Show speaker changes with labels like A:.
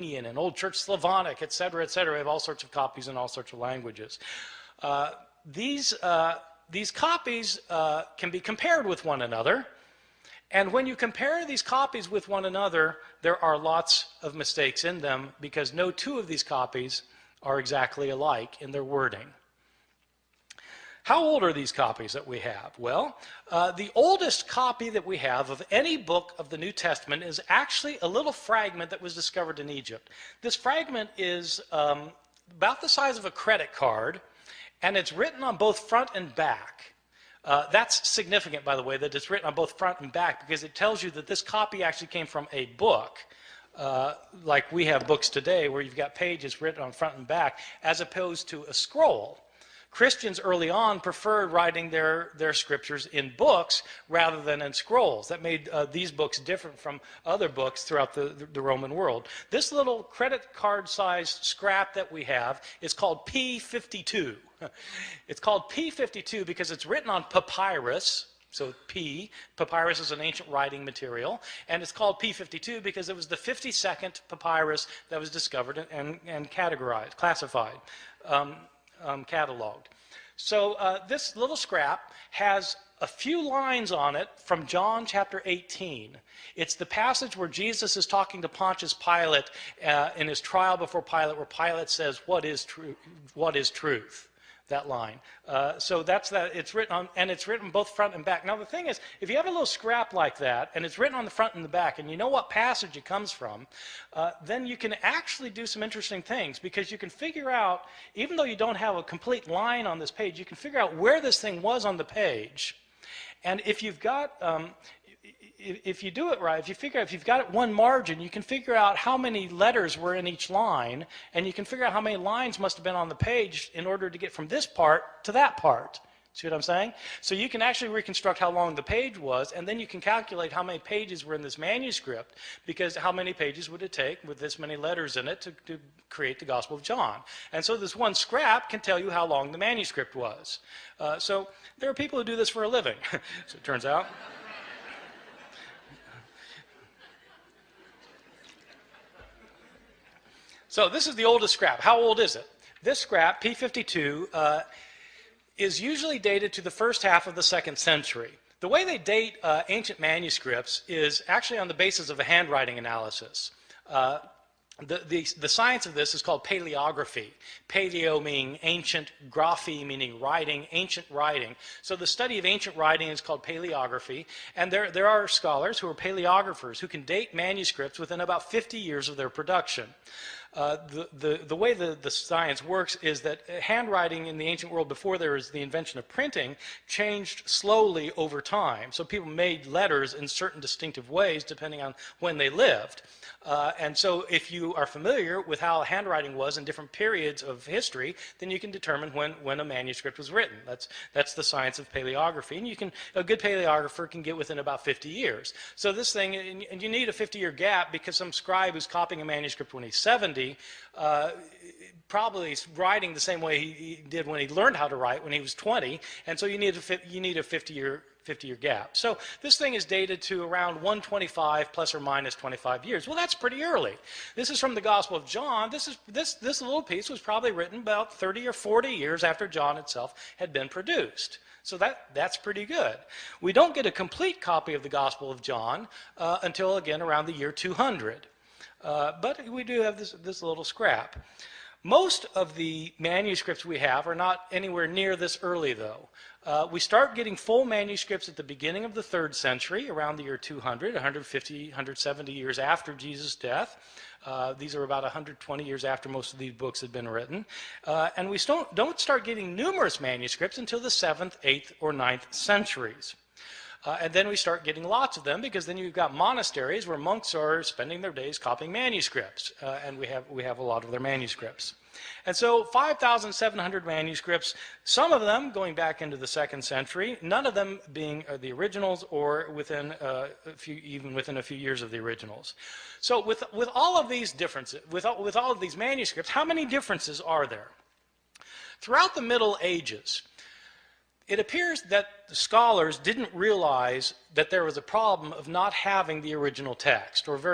A: and Old Church Slavonic, etc., etc. We have all sorts of copies in all sorts of languages. These copies can be compared with one another, and when you compare these copies with one another, there are lots of mistakes in them because no two of these copies are exactly alike in their wording. How old are these copies that we have? Well, the oldest copy that we have of any book of the New Testament is actually a little fragment that was discovered in Egypt. This fragment is about the size of a credit card, and it's written on both front and back. That's significant, by the way, that it's written on both front and back, because it tells you that this copy actually came from a book, like we have books today where you've got pages written on front and back, as opposed to a scroll. Christians early on preferred writing their scriptures in books rather than in scrolls. That made these books different from other books throughout the Roman world. This little credit card-sized scrap that we have is called P52. It's called P52 because it's written on papyrus. So papyrus is an ancient writing material, and it's called P52 because it was the 52nd papyrus that was discovered and categorized, classified. Cataloged. So this little scrap has a few lines on it from John chapter 18. It's the passage where Jesus is talking to Pontius Pilate in his trial before Pilate, where Pilate says, "What is truth? What is truth?" That line. So that's that. It's written on, and it's written both front and back. Now the thing is, if you have a little scrap like that, and it's written on the front and the back, and you know what passage it comes from, then you can actually do some interesting things, because you can figure out, even though you don't have a complete line on this page, you can figure out where this thing was on the page. And if you've got if you do it right, if you've got it one margin, you can figure out how many letters were in each line, and you can figure out how many lines must have been on the page in order to get from this part to that part. See what I'm saying? So you can actually reconstruct how long the page was, and then you can calculate how many pages were in this manuscript, because how many pages would it take with this many letters in it to create the Gospel of John. And so this one scrap can tell you how long the manuscript was. So there are people who do this for a living, so it turns out. So this is the oldest scrap. How old is it? This scrap, P52, is usually dated to the first half of the 2nd century. The way they date ancient manuscripts is actually on the basis of a handwriting analysis. The science of this is called paleography. Paleo meaning ancient, graphy meaning writing, ancient writing. So the study of ancient writing is called paleography, and there are scholars who are paleographers who can date manuscripts within about 50 years of their production. The way the science works is that handwriting in the ancient world, before there was the invention of printing, changed slowly over time. So people made letters in certain distinctive ways depending on when they lived. And so if you are familiar with how handwriting was in different periods of history, then you can determine when a manuscript was written. That's the science of paleography. And a good paleographer can get within about 50 years. So this thing, and you need a 50-year gap, because some scribe who's copying a manuscript when he's 70 probably is writing the same way he did when he learned how to write when he was 20, and so you need a 50-year gap. So this thing is dated to around 125 plus or minus 25 years. Well, that's pretty early. This is from the Gospel of John. This little piece was probably written about 30 or 40 years after John itself had been produced. So that's pretty good. We don't get a complete copy of the Gospel of John until, again, around the year 200. But we do have this little scrap. Most of the manuscripts we have are not anywhere near this early, though. We start getting full manuscripts at the beginning of the 3rd century, around the year 200, 150, 170 years after Jesus' death. These are about 120 years after most of these books had been written. And we don't start getting numerous manuscripts until the 7th, 8th, or 9th centuries. And then we start getting lots of them, because then you've got monasteries where monks are spending their days copying manuscripts, and we have a lot of their manuscripts. And so 5,700 manuscripts, some of them going back into the 2nd century, none of them being the originals, or even within a few years of the originals. So with all of these differences, with all of these manuscripts, how many differences are there? Throughout the Middle Ages, it appears that the scholars didn't realize that there was a problem of not having the original text, or very